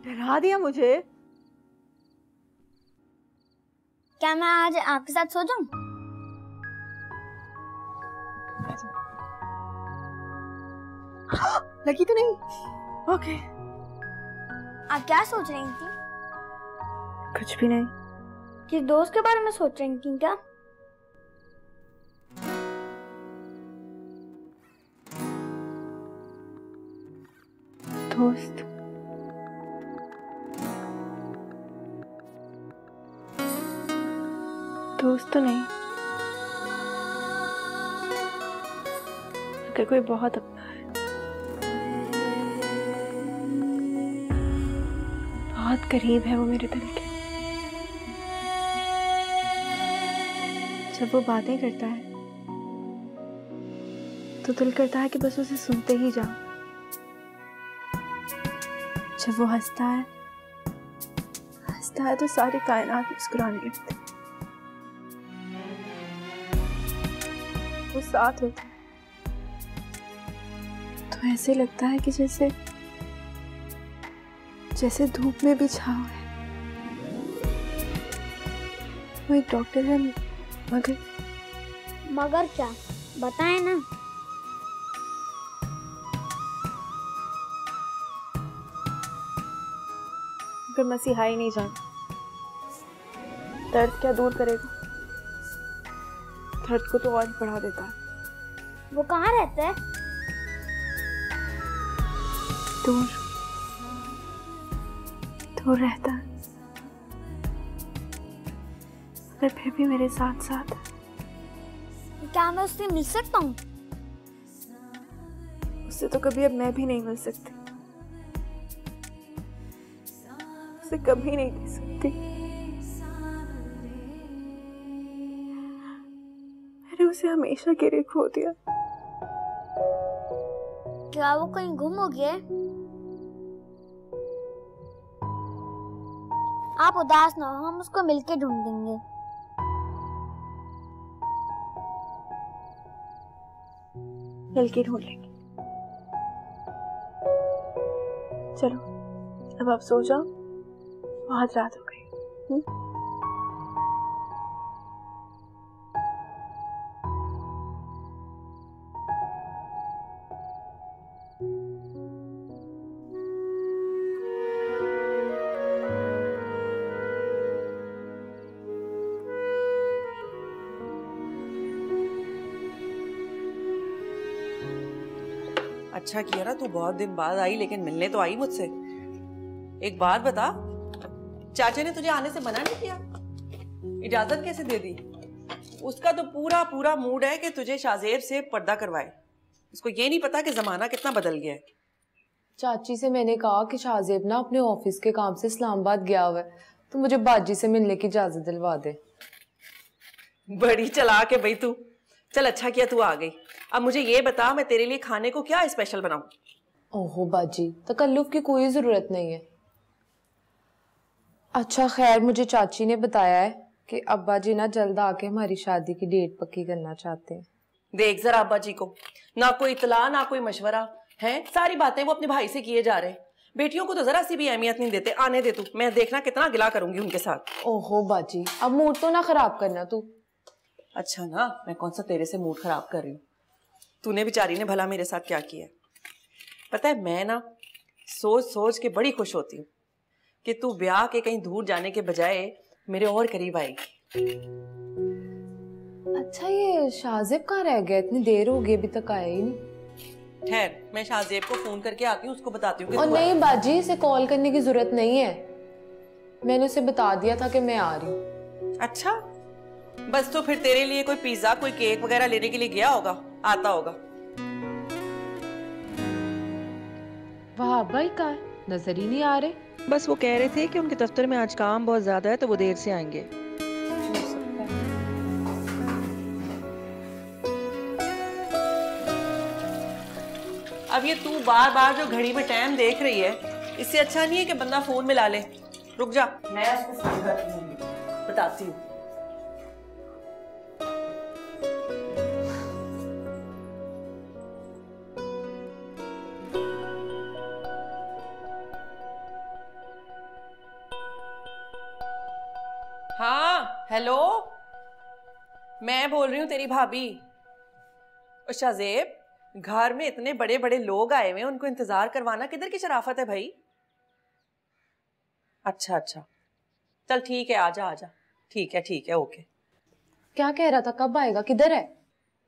डरा दिया मुझे। क्या मैं आज आपके साथ सो जाऊं? लगी तो नहीं? ओके। आप क्या सोच रही थी? कुछ भी नहीं। किस दोस्त के बारे में सोच रही थी क्या? दोस्त? दोस्त तो नहीं, अगर कोई बहुत अपना है, बहुत करीब है वो मेरे दिल के। जब वो बातें करता है तो दिल करता है कि बस उसे सुनते ही जाओ। जब वो हंसता है तो सारी कायनात मुस्कुराने लगती है। वो साथ होता है तो ऐसे लगता है कि जैसे धूप में भी छाँव है। वो एक डॉक्टर है, मगर क्या? बताएं ना। मगर मसीहा ही नहीं जानता। दर्द क्या दूर करेगा, दर्द को तो और बढ़ा देता है। वो कहाँ रहता है? दूर रहता है, मगर फिर भी मेरे साथ साथ है। क्या मैं उससे मिल सकता हूँ? उससे तो कभी अब मैं भी नहीं मिल सकती, उसे कभी नहीं दे सकती। मैंने उसे हमेशा के लिए खो दिया। क्या वो कहीं गुम हो गया? आप उदास ना हो, हम उसको मिलके ढूंढेंगे। मिलके ढूंढ लेंगे। चलो अब आप सो जाओ, बहुत रात हो गई। अच्छा किया ना, तू बहुत दिन बाद आई, लेकिन मिलने तो आई मुझसे। एक बात बता, चाचा ने तुझे आने से मना नहीं किया? इजाजत कैसे दे दी? उसका तो पूरा पूरा मूड है कि तुझे शाहजेब से पर्दा करवाए। उसको ये नहीं पता कि जमाना कितना बदल गया है। चाची से मैंने कहा कि शाहजेब ना अपने ऑफिस के काम से इस्लामाबाद गया हुआ है, तो मुझे बाजी से मिलने की इजाजत दिलवा दे। बड़ी चालाक है भाई तू। चल अच्छा किया तू आ गई। अब मुझे ये बता, मैं तेरे लिए खाने को क्या स्पेशल बनाऊं? ओहो बाजी, तकल्लुफ की कोई जरूरत नहीं है। अच्छा खैर, मुझे चाची ने बताया है कि अब्बा जी ना जल्द आके हमारी शादी की डेट पक्की करना चाहते हैं। देख जरा अब्बा जी को, ना कोई इतला ना कोई मशवरा है, सारी बातें वो अपने भाई से किए जा रहे हैं। बेटियों को तो जरा सी भी अहमियत नहीं देते। आने दे तू, मैं देखना कितना गिला करूंगी उनके साथ। ओहो बाजी, अब मूड तो ना खराब करना तू। अच्छा ना, मैं कौन सा तेरे से मूड खराब कर रही हूँ? तूने बेचारी ने भला मेरे साथ क्या किया? पता है मैं ना सोच सोच के बड़ी खुश होती हूँ कि तू ब्याह के कहीं दूर जाने के बजाय मेरे और करीब आएगी। अच्छा ये शाहजेब कहाँ रह गया? इतनी देर हो गई अभी तक आया ही नहीं। ठहर, मैं शाहजेब को फोन करके आती हूँ, उसको बताती हूँ। और नहीं बाजी, इसे कॉल करने की जरूरत नहीं है, मैंने उसे बता दिया था कि मैं आ रही हूँ। अच्छा, बस तो फिर तेरे लिए कोई पिज्जा कोई केक वगैरह लेने के लिए गया होगा, आता होगा। वहाँ भाई कहाँ है? नजर ही नहीं आ रहे। बस वो कह रहे थे कि उनके दफ्तर में आज काम बहुत ज्यादा है तो वो देर से आएंगे। अब ये तू बार बार जो घड़ी में टाइम देख रही है, इससे अच्छा नहीं है कि बंदा फोन मिला ले। रुक जा, मैं उसको फोन करती हूँ, बताती हूँ। हेलो, मैं बोल रही हूँ तेरी भाभी। शाहजेब, घर में इतने बड़े बड़े लोग आए हुए हैं, उनको इंतजार करवाना किधर की शराफत है भाई? अच्छा अच्छा, चल ठीक है, आजा आजा। ठीक है, ओके। क्या कह रहा था, कब आएगा, किधर है?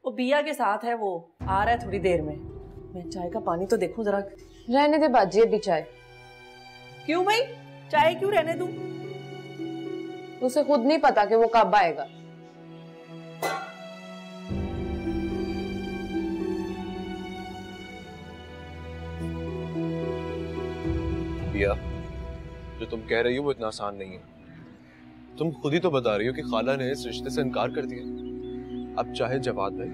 वो बिया के साथ है, वो आ रहा है थोड़ी देर में। मैं चाय का पानी तो देखूं जरा। रहने दे बाजी अभी चाय। क्यों भाई, चाय क्यों रहने दूं? उसे खुद नहीं पता कि वो कब आएगा। बिया, जो तुम कह रही हो वो इतना आसान नहीं है। तुम खुद ही तो बता रही हो कि खाला ने इस रिश्ते से इनकार कर दिया। अब चाहे जवाद भाई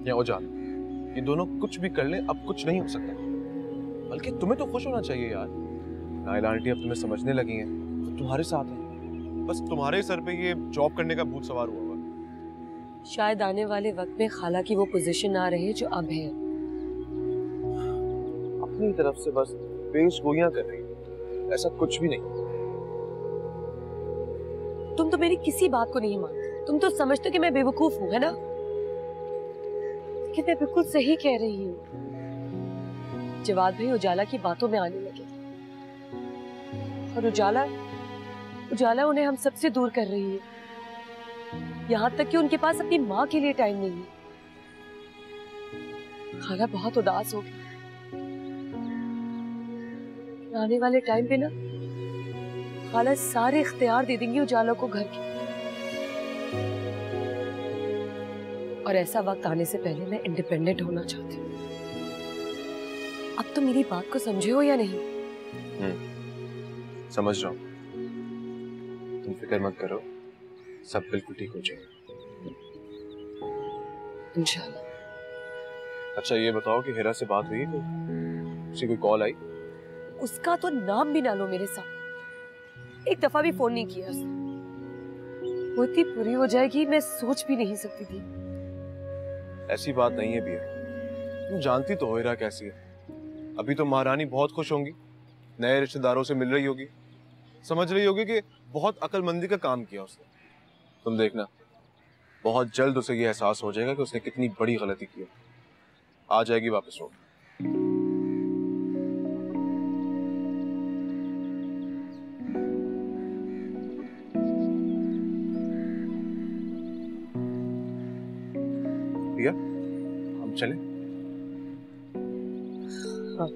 या उजाला, ये दोनों कुछ भी कर लें, अब कुछ नहीं हो सकता। बल्कि तुम्हें तो खुश होना चाहिए यार। नाइला आंटी अब तुम्हें समझने लगी हैं, तो तुम्हारे साथ है। बस तुम्हारे सर पे ये जॉब करने का भूत सवार हुआ होगा। शायद आने वाले वक्त में खाला की वो पोजीशन आ रही है जो अब है। अपनी तरफ से बस पेश गोइयां कर रही है, ऐसा कुछ भी नहीं। तुम तो मेरी किसी बात को नहीं मानते। तुम तो समझते हो कि मैं बेवकूफ हूँ, है ना? कि मैं बिल्कुल सही कह रही हूँ। जवाद भाई उजाला की बातों में आने लगे और उजाला उन्हें हम सबसे दूर कर रही है। यहाँ तक कि उनके पास अपनी माँ के लिए टाइम नहीं है। खाला बहुत उदास हो गई। आने वाले टाइम पे ना खाला सारे इख्तियार दे देंगी उजाला को घर के। और ऐसा वक्त आने से पहले मैं इंडिपेंडेंट होना चाहती हूँ। अब तो मेरी बात को समझे हो या नहीं? समझ रहा हूँ। तुम फिक्र मत करो, सब बिल्कुल ठीक हो जाएगा इंशाल्लाह। अच्छा ये बताओ कि हिरा से बात हुई कोई? उसे कोई कॉल आई? उसका तो नाम भी ना लो मेरे साथ। एक दफा भी फोन नहीं किया उसने। वो इतनी बुरी हो जाएगी मैं सोच भी नहीं सकती थी। ऐसी बात नहीं है बिया, तुम जानती तो हो हिरा कैसी है। अभी तो महारानी बहुत खुश होंगी, नए रिश्तेदारों से मिल रही होगी, समझ रही होगी कि बहुत अक्लमंदी का काम किया उसने। तुम देखना, बहुत जल्द उसे ये एहसास हो जाएगा कि उसने कितनी बड़ी गलती की है। आ जाएगी वापस वो। बिया, हम चलें? हाँ।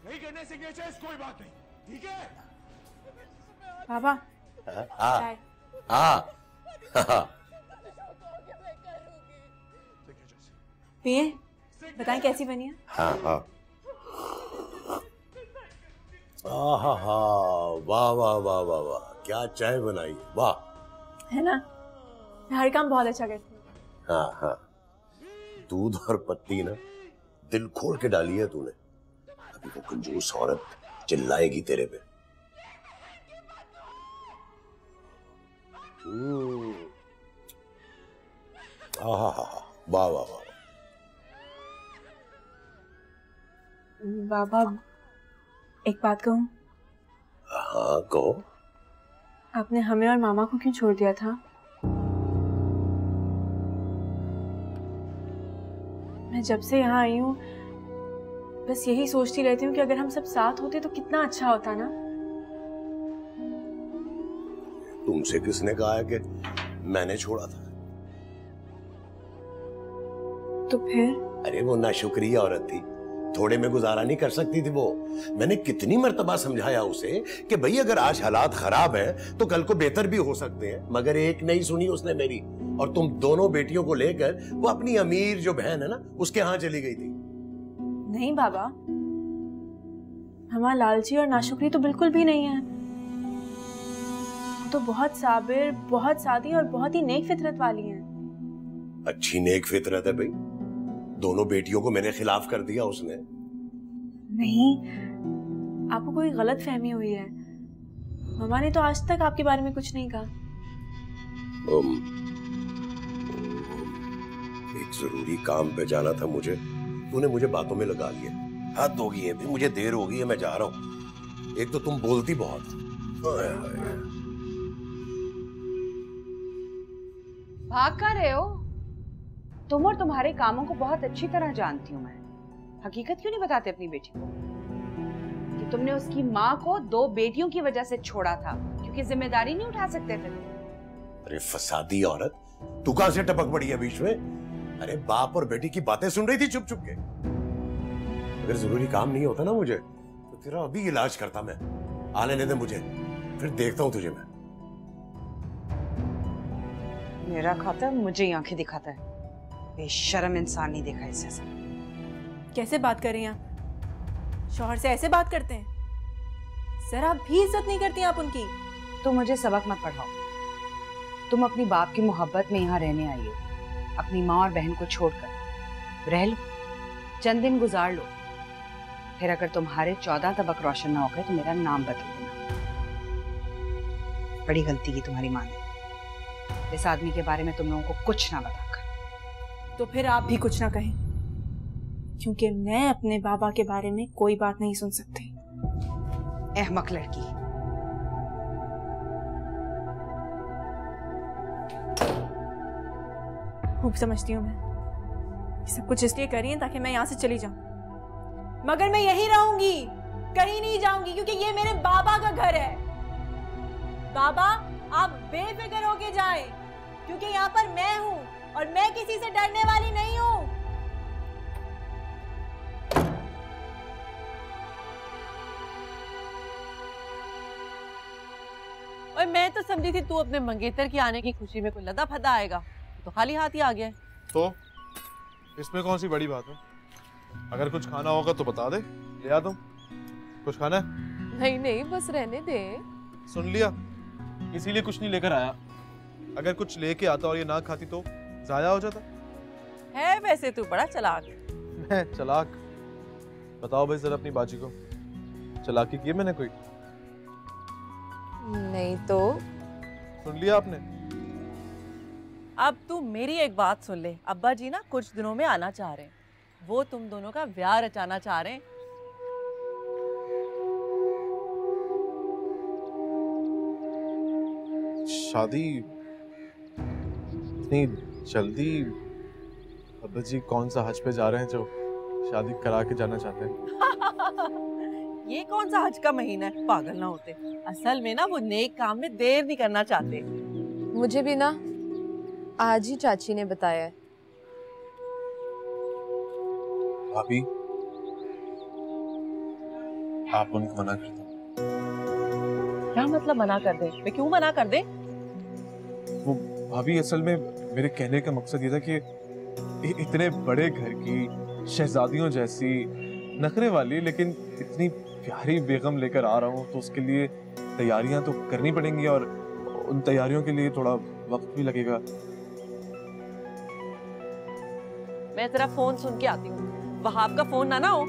नहीं करने सिग्नेचर्स कोई बात नहीं, ठीक है? पापा हाँ हाँ हाँ। पिए, बताएं कैसी बनी है? हाँ हाँ। वाह वाह वाह वाह वाह, क्या चाय बनाई, वाह। है ना, मैं हर काम बहुत अच्छा करती हूँ। हाँ हाँ, दूध और पत्ती ना दिल खोल के डाली है तूने। अभी वो कंजूस औरत चिल्लाएगी तेरे पे। वाह वाह वाह। बाबा, एक बात कहूँ? हाँ कहो। आपने हमें और मामा को क्यों छोड़ दिया था? मैं जब से यहाँ आई हूँ बस यही सोचती रहती हूँ कि अगर हम सब साथ होते तो कितना अच्छा होता ना। तुमसे किसने कहा है कि मैंने छोड़ा था? तो फिर? अरे वो नाशुक्री औरत थी, थोड़े में गुजारा नहीं कर सकती थी वो। मैंने कितनी मर्तबा समझाया उसे कि भाई अगर आज हालात खराब है तो कल को बेहतर भी हो सकते हैं, मगर एक नहीं सुनी उसने मेरी। और तुम दोनों बेटियों को लेकर वो अपनी अमीर जो बहन है ना उसके यहाँ चली गई थी। नहीं बाबा, हमारा लालची और नाशुक्री तो बिल्कुल भी नहीं है। वो तो बहुत साबिर, बहुत सादी और बहुत ही नेक फितरत वाली हैं। अच्छी नेक फितरत है भाई, दोनों बेटियों को मेरे खिलाफ कर दिया उसने। नहीं, आपको कोई गलत फहमी हुई है। मम्मा ने तो आज तक आपके बारे में कुछ नहीं कहा। एक जरूरी काम पे जाना था मुझे, तूने मुझे बातों में लगा लिया। हद हो गई है भी, मुझे देर हो गई है, मैं जा रहा हूँ। एक तो तुम बोलती बहुत। भाग कर रहे हो? तुम और तुम्हारे कामों को बहुत अच्छी तरह जानती हूँ मैं। हकीकत क्यों नहीं बताते अपनी बेटी को कि तुमने उसकी माँ को 2 बेटियों की वजह से छोड़ा था क्योंकि जिम्मेदारी नहीं उठा सकते थे? अरे फसादी औरत, तू कहां से टपक पड़ी है बीच में? अरे बाप और बेटी की बातें सुन रही थी चुप चुप के। अगर जरूरी काम नहीं होता ना मुझे तो तेरा अभी इलाज करता मैं। आ लेने दे मुझे, फिर देखता हूं तुझे मैं। मेरा खाता है, मुझे ही आंखें दिखाता है। बेशर्म इंसान नहीं देखा इससे ऐसा। कैसे बात कर रही हैं आप? शौहर से ऐसे बात करते हैं? जरा भी इज्जत नहीं करती आप उनकी। तुम मुझे सबक मत पढ़ाओ। तुम अपनी बाप की मोहब्बत में यहाँ रहने आई हो, अपनी माँ और बहन को छोड़कर। रह लो, चंद दिन गुजार लो, फिर अगर तुम्हारे 14 तबक रोशन ना हो गए तो मेरा नाम बदल देना। बड़ी गलती की तुम्हारी माँ ने इस आदमी के बारे में तुम लोगों को कुछ ना बताकर। तो फिर आप भी कुछ ना कहें, क्योंकि मैं अपने बाबा के बारे में कोई बात नहीं सुन सकती। अहमक लड़की। खूब समझती हूँ मैं, ये सब कुछ इसलिए कर रही है ताकि मैं यहाँ से चली जाऊं, मगर मैं यहीं रहूंगी, कहीं नहीं जाऊंगी, क्योंकि ये मेरे बाबा का घर है। बाबा, आप बेफिक्र होके जाएं, क्योंकि यहाँ पर मैं हूँ और मैं किसी से डरने वाली नहीं हूँ। और मैं तो समझी थी तू अपने मंगेतर की आने की खुशी में कोई लदा फदा आएगा, तो खाली हाथ ही आ गया। तो इसमें कौन सी बड़ी बात है? अगर कुछ खाना होगा तो बता दे, ले आ दूं। कुछ खाना है? नहीं नहीं, बस रहने दे। सुन लिया, इसीलिए कुछ नहीं लेकर आया। अगर कुछ लेके आता और ये ना खाती तो जाया हो जाता। है वैसे तू बड़ा चालाक। मैं चालाक? बताओ भाई जरा अपनी बाजी को, चालाकी की है मैंने कोई? नहीं तो। सुन लिया आपने? अब तू मेरी एक बात सुन ले, अब्बा जी ना कुछ दिनों में आना चाह रहे हैं, वो तुम दोनों का ब्याह रचाना चाह रहे हैं। शादी इतनी जल्दी? अब्बा जी कौन सा हज पे जा रहे हैं जो शादी करा के जाना चाहते हैं? ये कौन सा हज का महीना है, पागल ना होते। असल में ना वो नेक काम में देर नहीं करना चाहते। मुझे भी ना आज ही चाची ने बताया है। भाभी, आप उनको मना कर दो। क्या मतलब मना कर दे? मैं क्यों मना कर दे? वो भाभी, असल में मेरे कहने का मकसद ये था कि इतने बड़े घर की शहजादियों जैसी नखरे वाली लेकिन इतनी प्यारी बेगम लेकर आ रहा हूँ, तो उसके लिए तैयारियां तो करनी पड़ेंगी और उन तैयारियों के लिए थोड़ा वक्त भी लगेगा। मैं तेरा फोन सुन के आती हूँ, वहाब का फोन ना हो।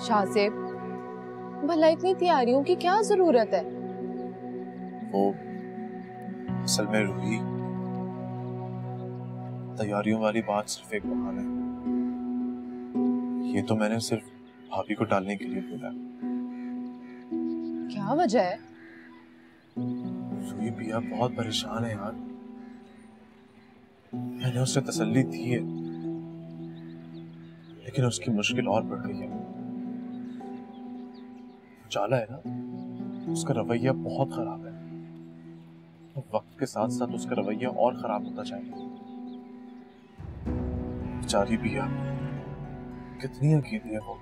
शाहजेब, भला इतनी तैयारियों की क्या जरूरत है? वो असल में रूही, तैयारियों वाली बात सिर्फ एक बहाना है। ये तो मैंने सिर्फ भाभी को टालने के लिए बोला। क्या वजह है? रूही भैया बहुत परेशान है यार। मैंने उससे तसल्ली दी है, लेकिन उसकी मुश्किल और बढ़ गई है। जाला है ना, उसका रवैया बहुत खराब है। तो वक्त के साथ साथ उसका रवैया और खराब होता जाएगा। बेचारी भैया कितनी अकेली है वो,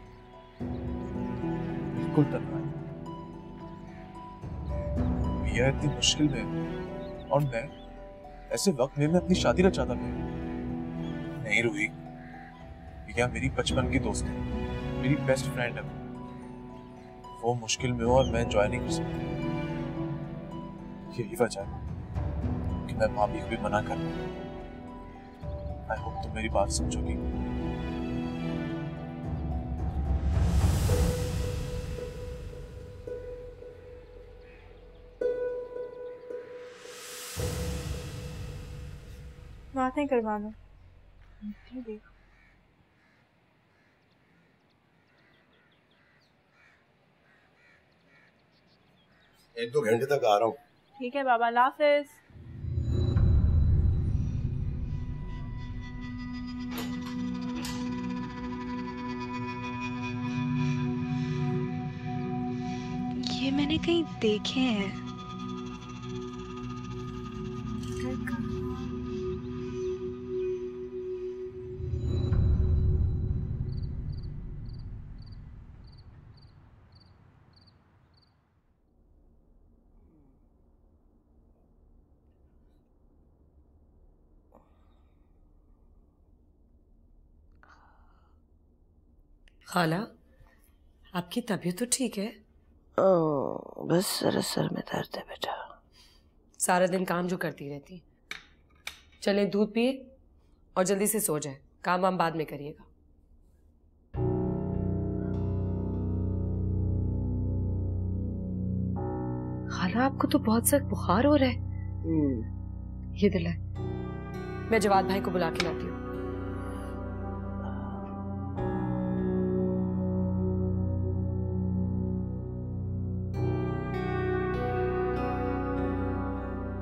बिल्कुल तन्हा है। बिया इतनी मुश्किल में, और मैं ऐसे वक्त में मैं अपनी शादी ना चाहता था। नहीं रूही, बिया मेरी बचपन की दोस्त है, मेरी बेस्ट फ्रेंड है। वो मुश्किल में हो और मैं एंजॉय नहीं कर सकता। यही वजह है कि मैं भाभी को भी मना कर रहा हूं। आई होप तुम मेरी बात समझोगी। बातें करवा लो। एक दो घंटे तक आ रहा हूँ। ठीक है बाबा, अल्लाह हाफिज। ये मैंने कहीं देखे हैं। खाला, आपकी तबीयत तो ठीक है? बस जरा सर में दर्द है बेटा। सारा दिन काम जो करती रहती। चले दूध पिए और जल्दी से सो जाए, काम वाम बाद में करिएगा। खाला, आपको तो बहुत सख्त बुखार हो रहा है। ये दिलाए, मैं जवाद भाई को बुला के लाती हूँ।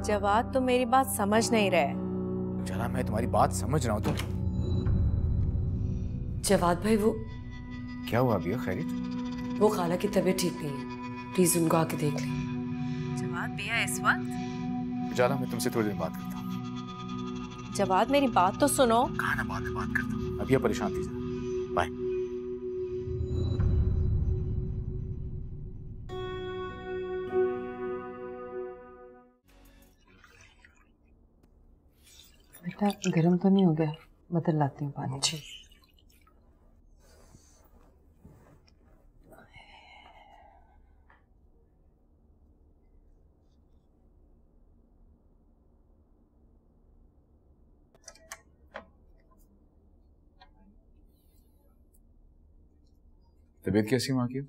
जवाद तो मेरी बात समझ नहीं रहे। जरा मैं तुम्हारी बात समझ रहा हूँ। तुम जवाद भाई, वो क्या हुआ भैया? खैरियत? वो खाला की तबीयत ठीक नहीं है, प्लीज उनको आके देख लें। जवाद भैया इस वक्त? जाला, मैं तुमसे थोड़ी देर बात करता हूँ। जवाद मेरी बात तो सुनो। कहा ना, बाद में बात करता हूँ। अब ये परेशान थी, बाय। बेटा गर्म तो नहीं हो गया? बदल लाती हूँ पानी। जी। तबीयत कैसी माँ की?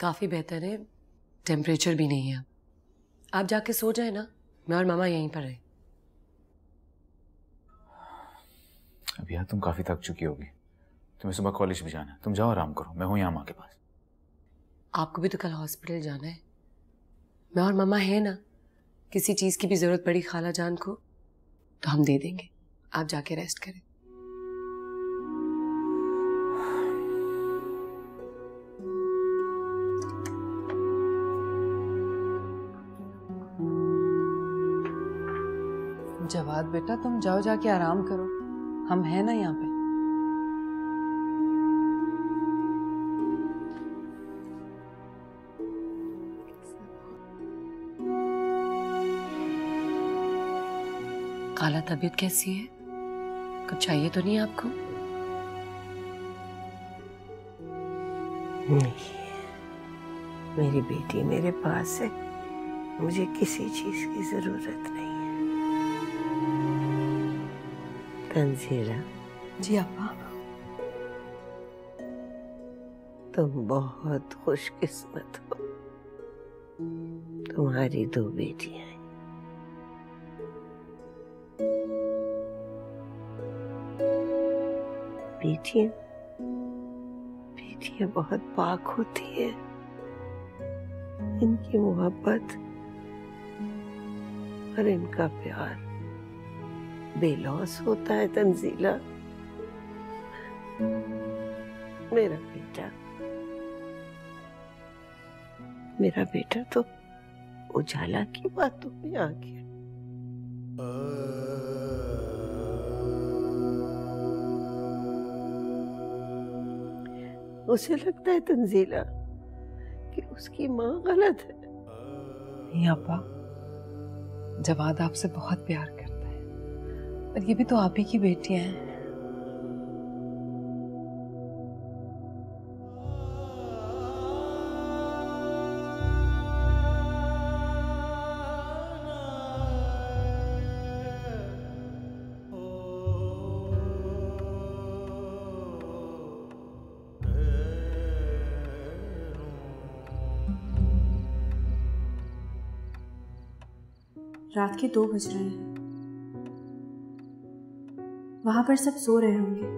काफी बेहतर है, टेम्परेचर भी नहीं है। आप जाके सो जाए ना, मैं और मामा यहीं पर रहे। अब यार तुम काफी थक चुकी होगी, तुम्हें सुबह कॉलेज भी जाना है। तुम जाओ, आराम करो, मैं हूं यहाँ माँ के पास। आपको भी तो कल हॉस्पिटल जाना है। मैं और मामा है ना, किसी चीज की भी जरूरत पड़ी खाला जान को तो हम दे देंगे। आप जाके रेस्ट करें। जवाद बेटा, तुम जाओ, जाके आराम करो, हम हैं ना यहाँ पे। खाला तबीयत कैसी है? कुछ चाहिए तो नहीं आपको? नहीं, मेरी बेटी मेरे पास है, मुझे किसी चीज की जरूरत नहीं है। तंजीला जी अप्पा। तुम बहुत खुशकिस्मत हो, तुम्हारी दो बेटियां हैं। बेटियां बहुत पाक होती है, इनकी मोहब्बत और इनका प्यार बेलौस होता है। तंजीला, मेरा बेटा तो उजाला की बातों में आ गया। उसे लगता है तंजीला कि उसकी माँ गलत है। नहीं अब्बा, जवाद आपसे बहुत प्यार करता है, और ये भी तो आप ही की बेटियां हैं। रात के 2 बज रहे हैं। वहां पर सब सो रहे होंगे।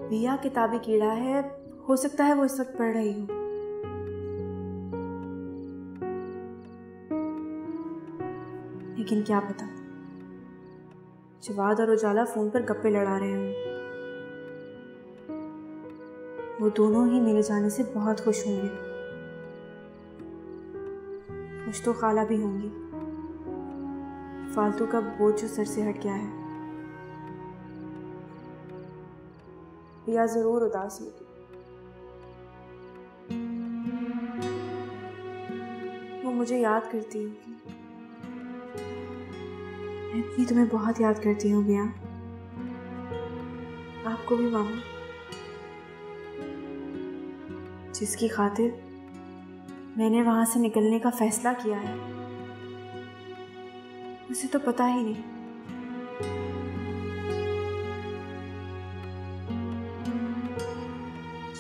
बिया किताबी कीड़ा है, हो सकता है वो इस वक्त पढ़ रही हो। लेकिन क्या पता, जवाद और उजाला फोन पर गप्पे लड़ा रहे हों। वो दोनों ही मेरे जाने से बहुत खुश होंगे। कुछ तो खाला भी होंगी। फालतू का बोझ जो सर से हट गया है। या जरूर उदास होगी। वो मुझे याद करती होगी। मैं भी तुम्हें बहुत याद करती हूँ बिया। आपको भी मामा, जिसकी खातिर मैंने वहां से निकलने का फैसला किया है। उसे तो पता ही नहीं।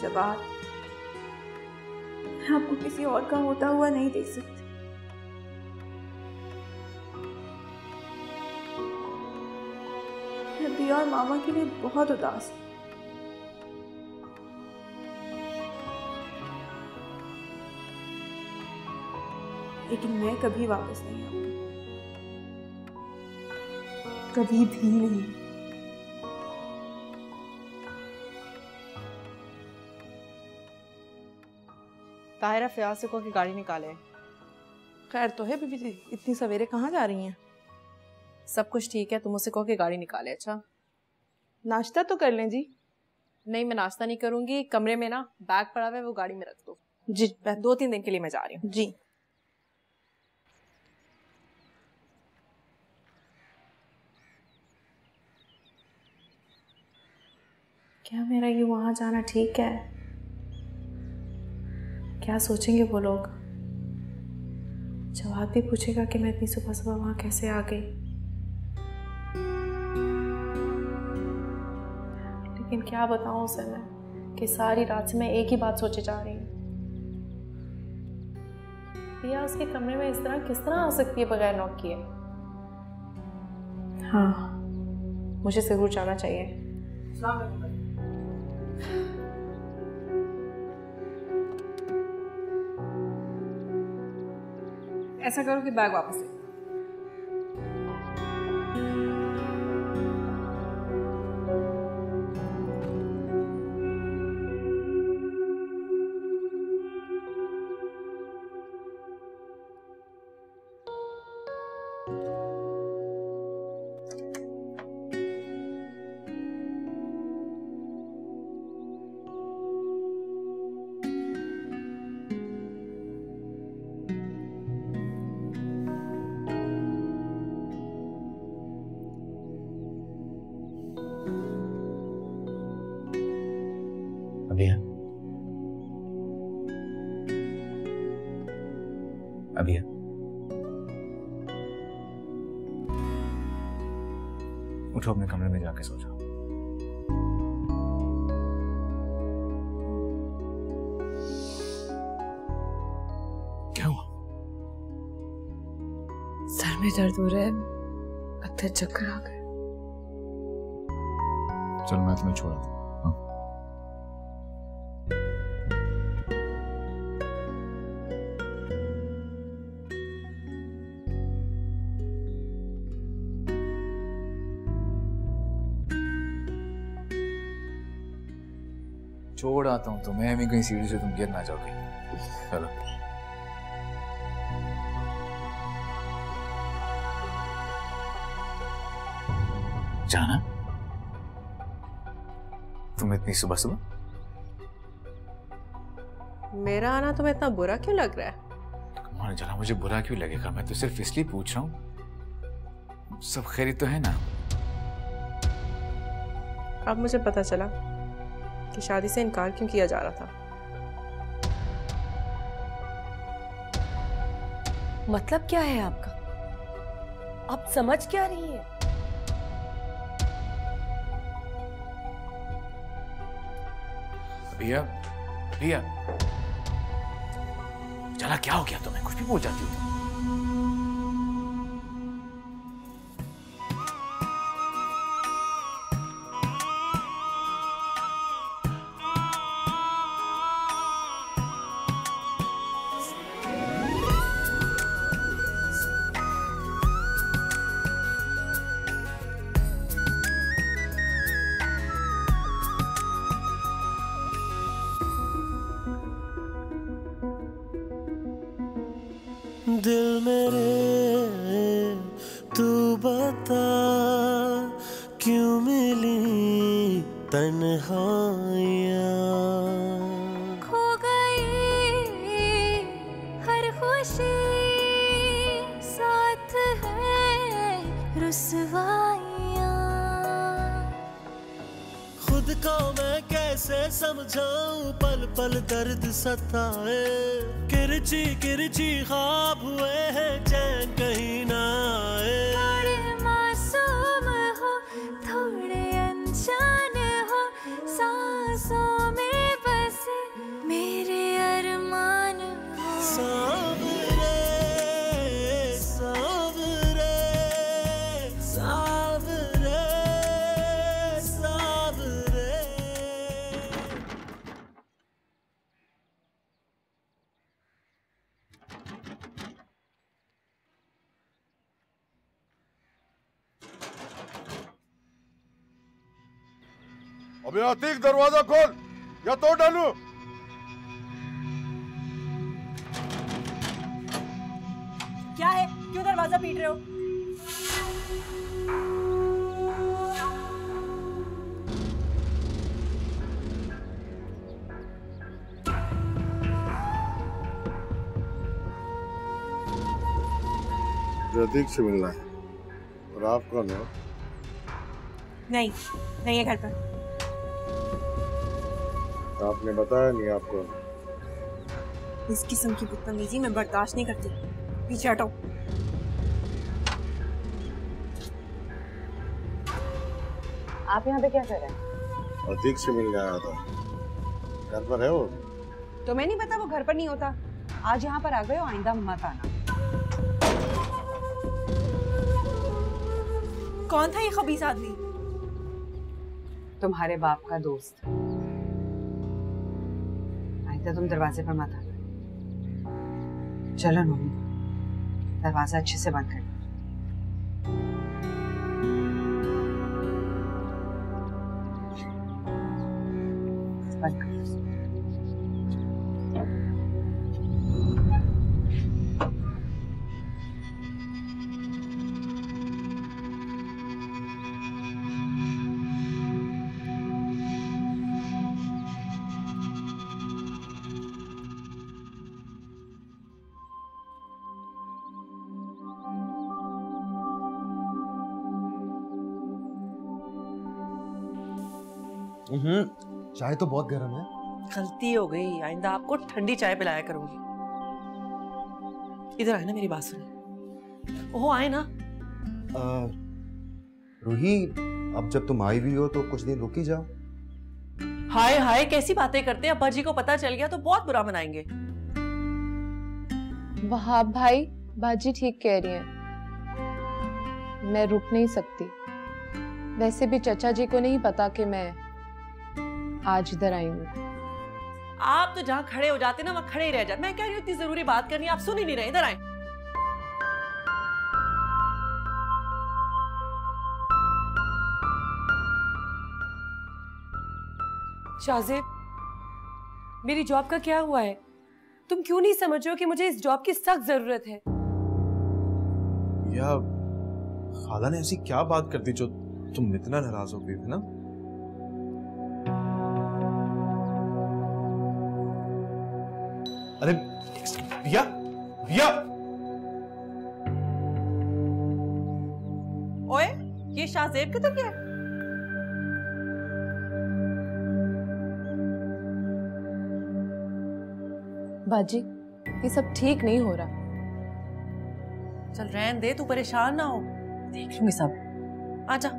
जवाब, मैं आपको किसी और का होता हुआ नहीं देख सकती। मैं बिया और मामा के लिए बहुत उदास हूँ। लेकिन मैं कभी वापस नहीं आऊंगी, कभी भी नहीं। ताहिरा फयाज से कहो कि गाड़ी निकाले। खैर तो है बीबी जी, इतनी सवेरे कहाँ जा रही हैं? सब कुछ ठीक है, तुम उससे कहो कि गाड़ी निकाले। अच्छा, नाश्ता तो कर लें जी। नहीं, मैं नाश्ता नहीं करूंगी। कमरे में ना बैग पड़ा हुआ है, वो गाड़ी में रख दो जी। 2-3 दिन के लिए मैं जा रही हूँ जी। क्या मेरा ये वहां जाना ठीक है? क्या सोचेंगे वो लोग? जवाब भी पूछेगा कि मैं इतनी सुबह सुबह वहां कैसे आ गई। लेकिन क्या बताऊं उसे मैं कि सारी रात से मैं एक ही बात सोचे जा रही हूँ। पिया उसके कमरे में इस तरह किस तरह आ सकती है बगैर नॉक किए? हाँ, मुझे जरूर जाना चाहिए। ऐसा करो कि बैग वापस ले। अभी उठो, अपने कमरे में जाके सो जाओ। क्या हुआ? सर में दर्द हो रहा है, लगता है चक्कर आ गए। चल मैं तुम्हें छोड़ दूं। छोड़ आता हूँ तुम्हें, मैं कहीं सीढ़ी से तुम गिर ना जाओगे। चलो जाना। तुम इतनी सुबह सुबह मेरा आना तुम्हें इतना बुरा क्यों लग रहा है? कमाल जला, मुझे बुरा क्यों लगेगा? मैं तो सिर्फ इसलिए पूछ रहा हूँ, सब खैरियत तो है ना? अब मुझे पता चला कि शादी से इनकार क्यों किया जा रहा था। मतलब क्या है आपका? आप समझ क्या रही हैं? भैया भैया, चला क्या हो गया तुम्हें? कुछ भी बोल जाती हो तुम। दिल मेरे तू बता क्यों मिली तन्हाइयाँ, खो गई हर खुशी, साथ है रुसवाइयाँ। खुद को मैं कैसे समझाऊं, पल पल दर्द सताए, किरची किरची ख्वाब हुए हैं, चैन कहीं ना आए। थोड़े मासूम हो, थोड़े अनजान हो, सांसों में बसे मेरे अरमान हो। सावरे सावरे सावरे सावरे। अबे आतिक, दरवाजा खोल या तोड़ डालूं। क्या है? क्यों दरवाजा पीट रहे हो? प्रतीक से मिलना है। और आप कौन हो? नहीं, नहीं है घर पर। आपने बताया नहीं आप कौन? इस किस्म की बदतमीजी मैं बर्दाश्त नहीं करती। पीछे हटो। आप यहाँ पे क्या कर रहे हैं? प्रतीक से मिलने आया था। घर पर है वो? तुम्हें नहीं पता वो घर पर नहीं होता? आज यहाँ पर आ गए हो, आइंदा मत आना। कौन था ये खबीस आदमी? तुम्हारे बाप का दोस्त। आइंदा तुम दरवाजे पर मत आना। चलो नूनी, दरवाजा अच्छे से बंद कर। बंद कर। चाय तो बहुत गर्म है। गलती हो गई, आइंदा आपको ठंडी चाय पिलाया करूंगी। इधर आए ना, मेरी बात सुनिए। ओह आए ना। रूही, अब जब तुम आई हुई हो तो कुछ दिन रुक ही जाओ। हाय हाय, कैसी बातें करते हैं। अब्बा जी को पता चल गया तो बहुत बुरा मनाएंगे। वहाब भाई, बाजी ठीक कह रही हैं, मैं रुक नहीं सकती। वैसे भी चचा जी को नहीं पता कि मैं आज इधर आई हूँ। आप तो जहाँ खड़े हो जाते ना वहाँ खड़े ही रह जाते। मैं कह रही हूँ इतनी जरूरी बात करनी, आप सुन ही नहीं रहे। इधर आए। शाहजेब, मेरी जॉब का क्या हुआ है? तुम क्यों नहीं समझ रहे हो कि मुझे इस जॉब की सख्त जरूरत है? या खाला ने ऐसी क्या बात कर दी जो तुम इतना नाराज हो गई थी ना? अरे भैया भैया, ओए ये शाहजेब किधर गया? बाजी ये सब ठीक नहीं हो रहा। चल रहने दे, तू परेशान ना हो, देख लूंगी सब। आजा।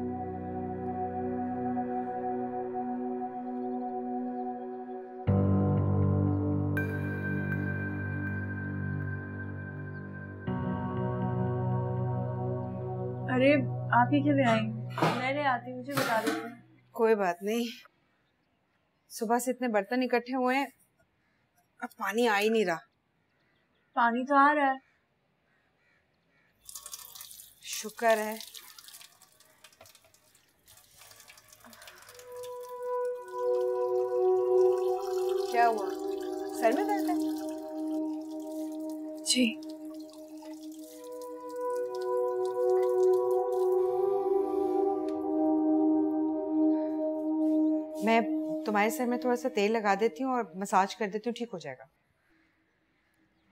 अरे आप ही क्यों आएंगे? मैं नहीं आती, मुझे बता देते। कोई बात नहीं, सुबह से इतने बर्तन इकट्ठे हुए हैं, अब पानी आ ही नहीं रहा। पानी तो आ रहा है। शुक्र है। क्या हुआ, सर में दर्द है? जी। मैं तुम्हारे सर में थोड़ा सा तेल लगा देती हूँ और मसाज कर देती हूँ, ठीक हो जाएगा।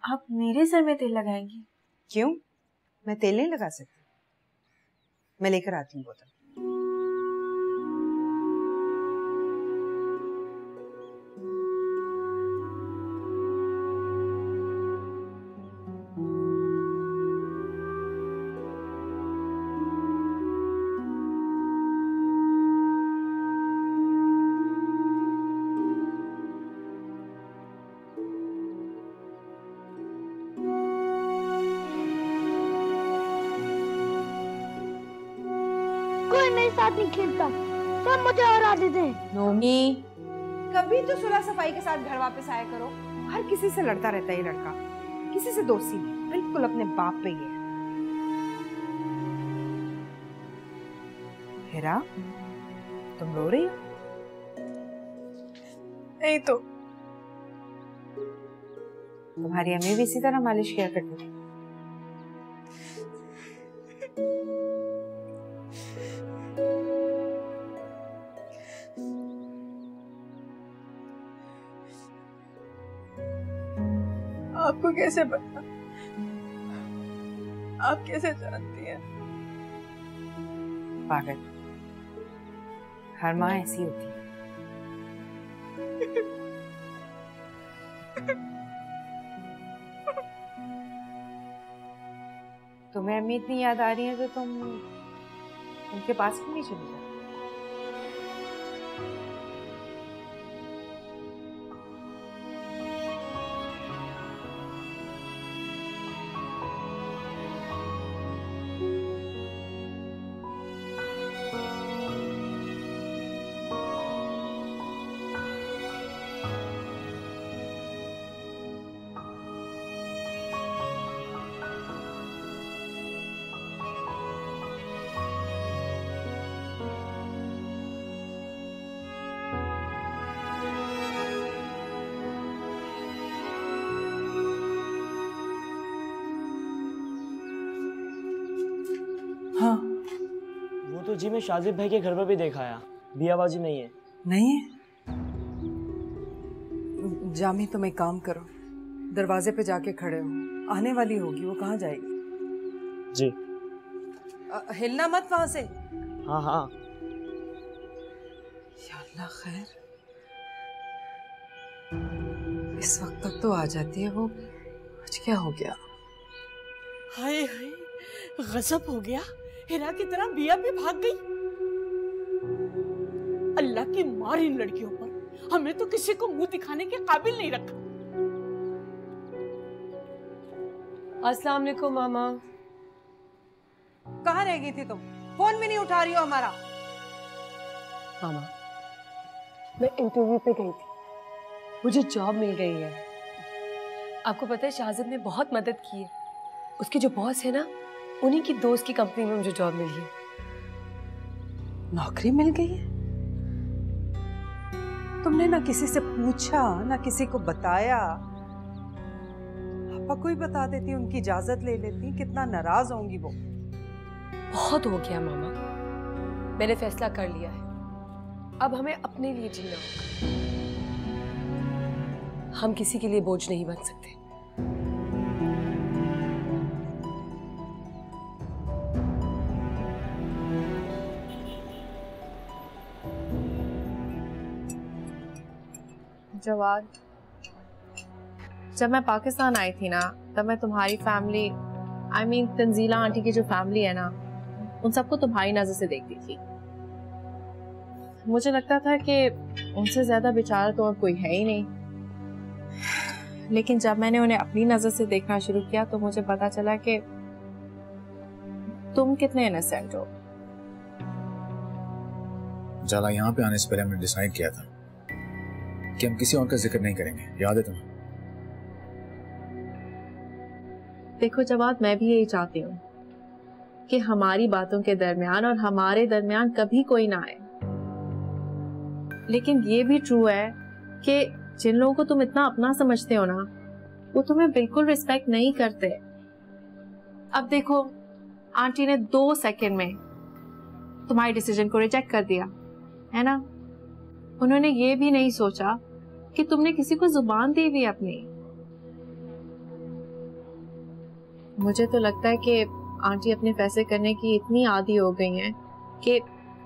आप मेरे सर में तेल लगाएंगी? क्यों, मैं तेल नहीं लगा सकती? मैं लेकर आती हूँ बोतल। कोई मेरे साथ नहीं खेलता, सब मुझे हरा देते हैं। नोमी, कभी तो सुलह सफाई के साथ घर वापस आया करो। हर किसी से लड़ता रहता है ये लड़का, किसी से दोस्ती नहीं, बिल्कुल अपने बाप पे ही है। हेरा, तुम रो रही हो? नहीं तो। तुम्हारी अम्मी भी इसी तरह मालिश किया करती थी। आपको कैसे पता? आप कैसे जानती हैं? पागल, हर माँ ऐसी होती है। तुम्हें अम्मी इतनी याद आ रही है तो तुम उनके पास क्यों नहीं चली जाती? हाँ, वो तो जी मैं शाजिब भाई के घर पर भी देखा है, बियाबाजी नहीं है। नहीं है? जामी तुम एक काम करो, दरवाजे पे जाके खड़े हो, आने वाली होगी, वो कहाँ जाएगी? जी। हिलना मत वहां से। हाँ हाँ। या अल्लाह खैर, इस वक्त तक तो आ जाती है वो, आज क्या हो गया? हाय हाय, गजब हो गया, हिरा की तरह बिया भी भाग गई। अल्लाह की मार इन लड़कियों पर, हमें तो किसी को मुंह दिखाने के काबिल नहीं रखा। अस्सलाम वालेकुम मामा। कहाँ रह गई थी तुम? फोन भी नहीं उठा रही हो हमारा। मामा, मैं इंटरव्यू पे गई थी, मुझे जॉब मिल गई है। आपको पता है शाहजिब ने बहुत मदद की है, उसके जो बॉस है ना, उन्हीं की दोस्त की कंपनी में मुझे जॉब मिली है। नौकरी मिल गई है? तुमने ना किसी से पूछा, ना किसी को बताया। पापा को ही बता देती, उनकी इजाजत ले लेती, कितना नाराज होंगी वो। बहुत हो गया मामा, मैंने फैसला कर लिया है, अब हमें अपने लिए जीना होगा। हम किसी के लिए बोझ नहीं बन सकते। जवाद, जब मैं पाकिस्तान आई थी ना, तब मैं तुम्हारी family, I mean Tanzila aunty की जो फैमिली है ना, उन सबको तुम्हारी नजर से देखती थी। मुझे लगता था कि उनसे ज्यादा बेचारा तो और कोई है ही नहीं, लेकिन जब मैंने उन्हें अपनी नजर से देखना शुरू किया तो मुझे पता चला कि तुम कितने इनोसेंट हो। जाला, यहाँ पे आने से पहले हमने डिसाइड किया था कि हम किसी और का जिक्र नहीं करेंगे, याद है तुम्हें? देखो जवाद, मैं भी यही चाहती हूँ कि हमारी बातों के दरमियान और हमारे दरमियान कभी कोई ना आए, लेकिन ये भी ट्रू है कि जिन लोगों को तुम इतना अपना समझते हो ना, वो तुम्हें बिल्कुल रिस्पेक्ट नहीं करते। अब देखो, आंटी ने 2 सेकंड में तुम्हारे डिसीजन को रिजेक्ट कर दिया है ना। उन्होंने ये भी नहीं सोचा कि तुमने किसी को जुबान दी हुई अपनी। मुझे तो लगता है कि आंटी अपने फैसले करने की इतनी आदी हो गई हैं कि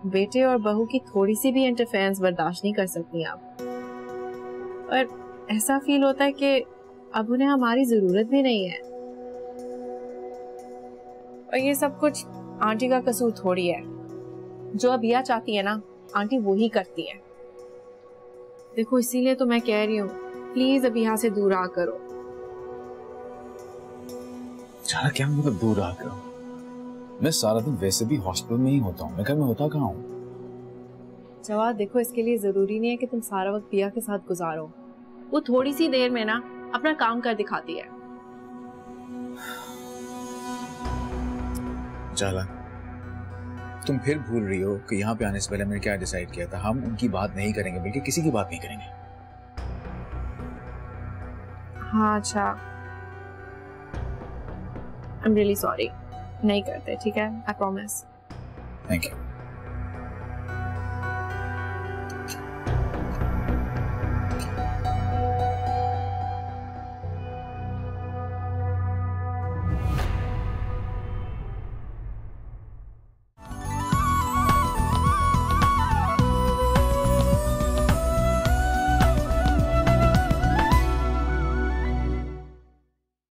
बेटे और बहू की थोड़ी सी भी इंटरफेरेंस बर्दाश्त नहीं कर सकती आप। और ऐसा फील होता है कि अब उन्हें हमारी जरूरत भी नहीं है। और ये सब कुछ आंटी का कसूर थोड़ी है। जो अबिया चाहती है ना, आंटी वही करती है। देखो, इसीलिए तो मैं कह रही हूँ, प्लीज अभी यहाँ से दूर आ करो। जाला, क्या मतलब दूर आ करो? मैं सारा दिन वैसे भी हॉस्पिटल में ही होता हूँ, मैं घर में होता कहाँ हूँ? जवाब, देखो, इसके लिए जरूरी नहीं है कि तुम सारा वक्त पिया के साथ गुजारो। वो थोड़ी सी देर में ना अपना काम कर दिखाती है। जाला, तुम फिर भूल रही हो कि यहाँ पे आने से पहले मैंने क्या डिसाइड किया था। हम उनकी बात नहीं करेंगे, बल्कि किसी की बात नहीं करेंगे। हाँ अच्छा, आई एम रियली सॉरी। नहीं करते, ठीक है? I promise. Thank you.